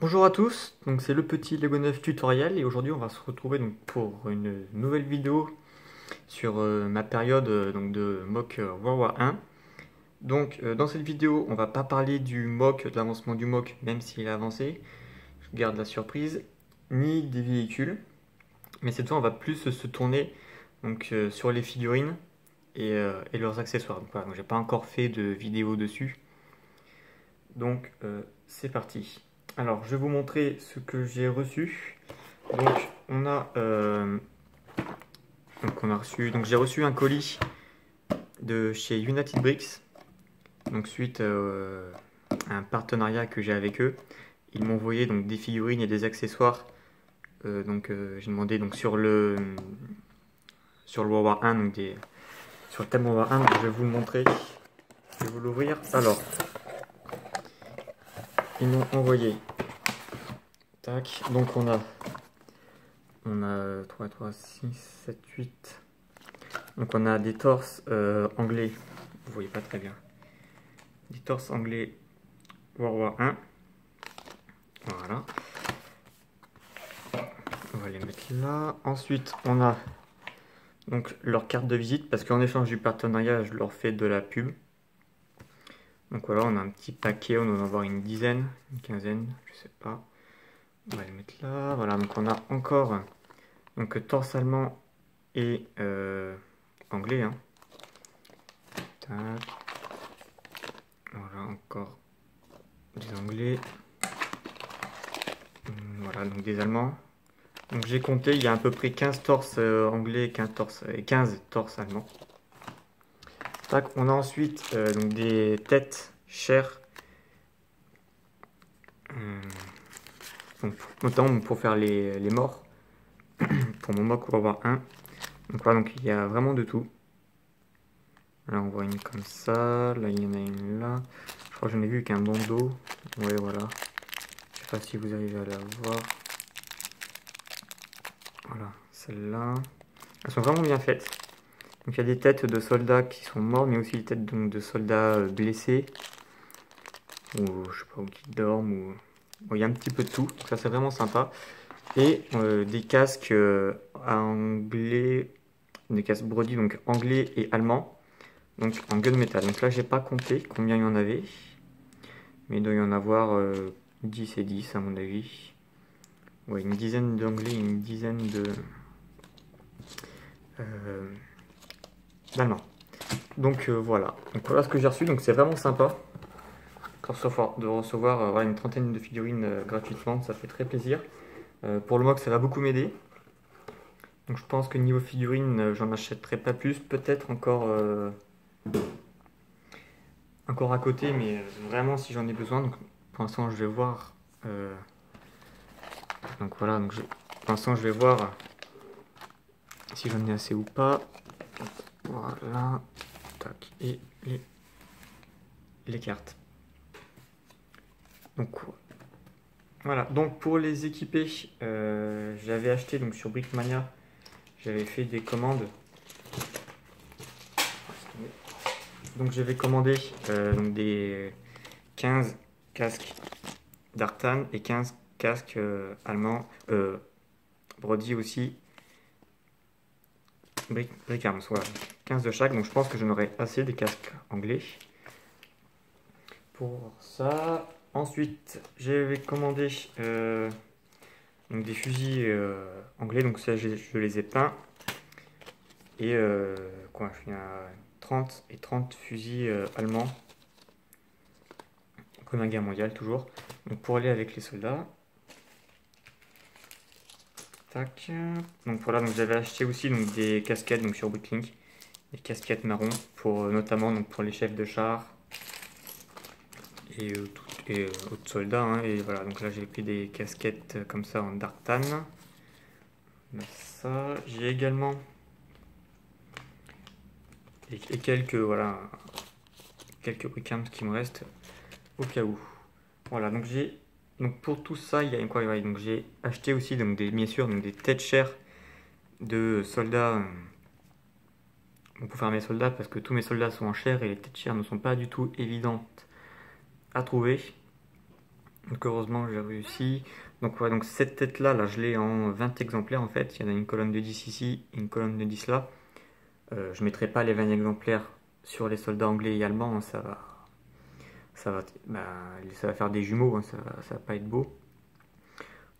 Bonjour à tous, donc c'est le petit Lego 9 tutoriel et aujourd'hui on va se retrouver donc pour une nouvelle vidéo sur ma période donc de mock World War 1. Donc dans cette vidéo on va pas parler du mock, de l'avancement du mock même s'il a avancé, je garde la surprise, ni des véhicules, mais cette fois on va plus se tourner donc, sur les figurines et leurs accessoires. Donc voilà, donc j'ai pas encore fait de vidéo dessus, donc c'est parti. Alors, je vais vous montrer ce que j'ai reçu. Donc, on a reçu. Donc, j'ai reçu un colis de chez United Bricks. Donc, suite à un partenariat que j'ai avec eux, ils m'ont envoyé donc des figurines et des accessoires. J'ai demandé donc sur le World War 1, sur le thème World War 1. Donc, je vais vous le montrer. Je vais vous l'ouvrir. Alors, ils m'ont envoyé. Tac. Donc, on a 3, 3, 6, 7, 8. Donc on a des torses anglais, vous voyez pas très bien. Des torses anglais World War 1. Voilà. On va les mettre là. Ensuite on a donc leur carte de visite parce qu'en échange du partenariat je leur fais de la pub. Donc voilà, on a un petit paquet, on doit en avoir une dizaine, une quinzaine, je sais pas. On va les mettre là. Voilà, donc on a encore donc torse allemand et anglais. Hein. Tac. Voilà, encore des anglais. Voilà, donc des allemands. Donc j'ai compté, il y a à peu près 15 torses anglais et 15 torses allemands. Tac, on a ensuite donc des têtes chères. Donc, notamment pour faire les morts. Pour mon mock World War 1. Donc voilà, donc il y a vraiment de tout. Là on voit une comme ça, là il y en a une là. Je crois que j'en ai vu qu'un bandeau. Ouais voilà. Je sais pas si vous arrivez à la voir. Voilà, celle-là. Elles sont vraiment bien faites. Donc il y a des têtes de soldats qui sont morts, mais aussi des têtes donc, de soldats blessés. Ou je sais pas, ou qui dorment. Ou... Bon, il y a un petit peu de tout. Donc ça c'est vraiment sympa. Et des casques anglais. Des casques Brody, donc anglais et allemand. Donc en gunmetal. Donc là j'ai pas compté combien il y en avait. Mais il doit y en avoir 10 et 10 à mon avis. Ouais, une dizaine d'anglais et une dizaine d'allemands. Donc voilà. Donc voilà ce que j'ai reçu. Donc c'est vraiment sympa de recevoir voilà, une trentaine de figurines gratuitement. Ça fait très plaisir. Pour le mock, ça va beaucoup m'aider. Donc je pense que niveau figurines, j'en achèterai pas plus. Peut-être encore à côté, mais vraiment si j'en ai besoin. Donc pour l'instant, je vais voir. Donc voilà. Pour l'instant, je vais voir si j'en ai assez ou pas. Voilà. Tac. Et les cartes. Donc voilà, donc pour les équiper, j'avais acheté donc sur Brickmania, j'avais fait des commandes. Donc j'avais commandé donc des 15 casques d'Artan et 15 casques allemands, Brody aussi, Brickarms, voilà, 15 de chaque, donc je pense que j'en aurai assez des casques anglais pour ça. Ensuite, j'avais commandé donc des fusils anglais, donc ça je les ai peints. Et quoi, il y a 30 et 30 fusils allemands. Première guerre mondiale toujours. Donc pour aller avec les soldats. Tac. Donc voilà, donc j'avais acheté aussi donc, des casquettes donc, sur Bricklink. Des casquettes marron pour notamment donc, pour les chefs de char et autres soldats. Hein. Et voilà, donc là j'ai pris des casquettes comme ça en Dartan. Ça, j'ai également et quelques voilà quelques Brickarms qui me restent au cas où. Voilà, donc pour tout ça, il y a quoi? Ouais, donc j'ai acheté aussi donc bien sûr donc des têtes chères de soldats pour faire mes soldats parce que tous mes soldats sont en chair et les têtes chères ne sont pas du tout évidentes à trouver. Donc heureusement j'ai réussi. Donc ouais, donc cette tête là, je l'ai en 20 exemplaires en fait. Il y en a une colonne de 10 ici et une colonne de 10 là. Je mettrai pas les 20 exemplaires sur les soldats anglais et allemands, hein, ça va faire des jumeaux, hein, ça va pas être beau.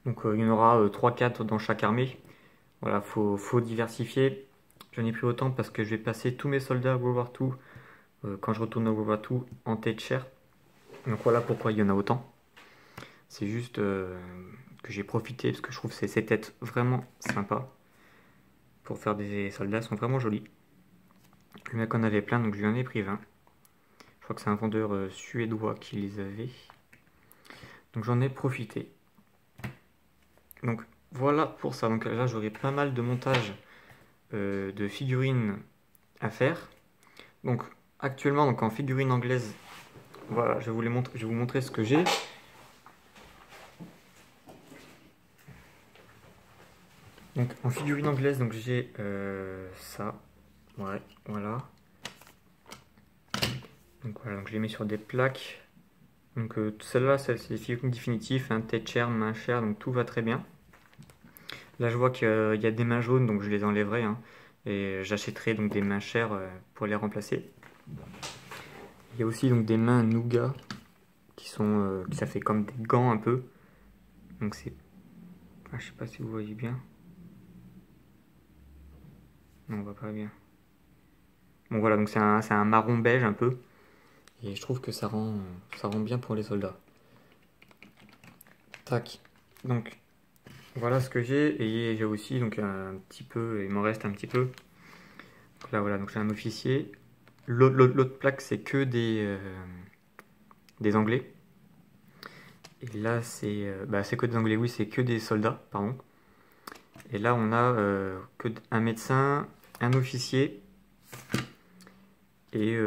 Donc il y en aura 3-4 dans chaque armée. Voilà, faut diversifier. J'en ai pris autant parce que je vais passer tous mes soldats à World War II quand je retourne à World War II en tête chair. Donc voilà pourquoi il y en a autant. C'est juste que j'ai profité parce que je trouve ces têtes vraiment sympas. Pour faire des soldats, elles sont vraiment jolies. Le mec en avait plein donc je lui en ai pris 20. Je crois que c'est un vendeur suédois qui les avait. Donc j'en ai profité. Donc voilà pour ça. Donc là j'aurai pas mal de montage de figurines à faire. Donc actuellement donc en figurine anglaise, voilà, je vais vous montrer ce que j'ai. Donc en figurine anglaise, donc j'ai ça. Ouais, voilà. Donc voilà, donc je les mets sur des plaques. Donc celle-là, c'est les figurines définitives, hein, tête chair, main chair, donc tout va très bien. Là je vois qu'il y a des mains jaunes, donc je les enlèverai, hein, et j'achèterai donc des mains chères pour les remplacer. Il y a aussi donc des mains nougat qui sont, ça fait comme des gants un peu. Donc c'est, je sais pas si vous voyez bien. Non, on voit pas bien. Bon voilà, donc c'est un marron beige un peu, et je trouve que ça rend bien pour les soldats. Tac. Donc voilà ce que j'ai, et j'ai aussi donc un petit peu, il m'en reste un petit peu. Donc là voilà, donc j'ai un officier. L'autre plaque c'est que des Anglais. Et là c'est c'est que des Anglais, oui, c'est que des soldats, pardon. Et là on a que un médecin, un officier et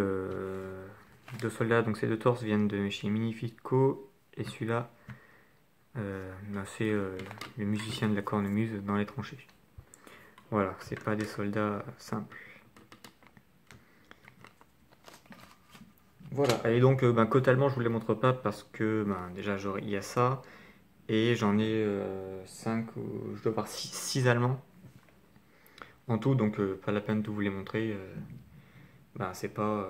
deux soldats. Donc ces deux torses viennent de chez Minifico, et celui-là c'est le musicien de la cornemuse dans les tranchées. Voilà, c'est pas des soldats simples. Voilà, et donc totalement je vous les montre pas parce que déjà il y a ça, et j'en ai 5, je dois avoir 6 allemands en tout, donc pas la peine de vous les montrer. C'est pas.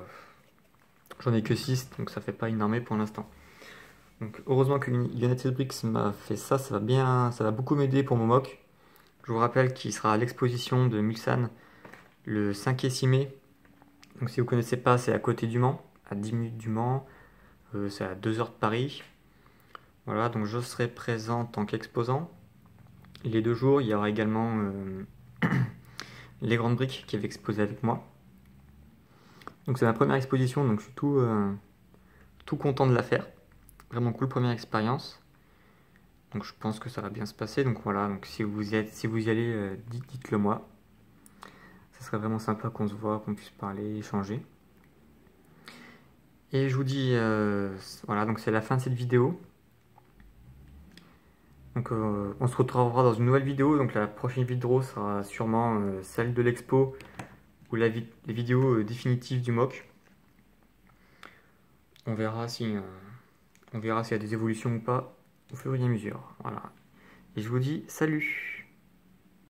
J'en ai que 6, donc ça fait pas une armée pour l'instant. Donc heureusement que United Bricks m'a fait ça, ça va beaucoup m'aider pour mon mock. Je vous rappelle qu'il sera à l'exposition de Mulsanne le 5 et 6 mai. Donc si vous connaissez pas, c'est à côté du Mans, à 10 minutes du Mans, c'est à 2 heures de Paris. Voilà, donc je serai présent en tant qu'exposant. Les 2 jours, il y aura également les grandes briques qui avaient exposé avec moi. Donc c'est ma première exposition, donc je suis tout content de la faire. Vraiment cool, première expérience. Donc je pense que ça va bien se passer. Donc voilà, donc si vous y allez, dites-le moi. Ça serait vraiment sympa qu'on se voit, qu'on puisse parler, échanger. Et je vous dis, voilà, donc c'est la fin de cette vidéo. Donc on se retrouvera dans une nouvelle vidéo. Donc la prochaine vidéo sera sûrement celle de l'expo ou les vidéos définitives du mock. On verra s'il y a des évolutions ou pas au fur et à mesure. Voilà. Et je vous dis salut!